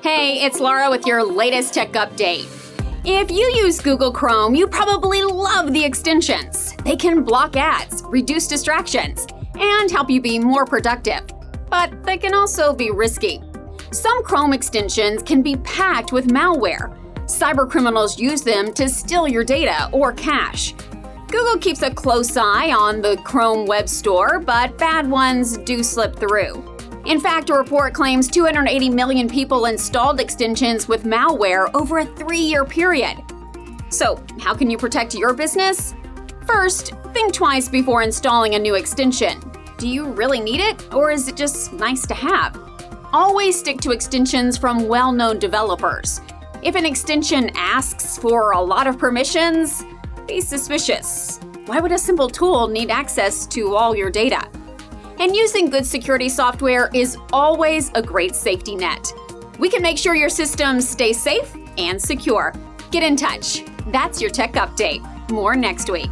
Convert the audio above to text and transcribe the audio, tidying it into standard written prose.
Hey, it's Laura with your latest tech update. If you use Google Chrome, you probably love the extensions. They can block ads, reduce distractions, and help you be more productive. But they can also be risky. Some Chrome extensions can be packed with malware. Cybercriminals use them to steal your data or cache. Google keeps a close eye on the Chrome Web Store, but bad ones do slip through. In fact, a report claims 280 million people installed extensions with malware over a 3-year period. So, how can you protect your business? First, think twice before installing a new extension. Do you really need it, or is it just nice to have? Always stick to extensions from well-known developers. If an extension asks for a lot of permissions, be suspicious. Why would a simple tool need access to all your data? And using good security software is always a great safety net. We can make sure your systems stay safe and secure. Get in touch. That's your tech update. More next week.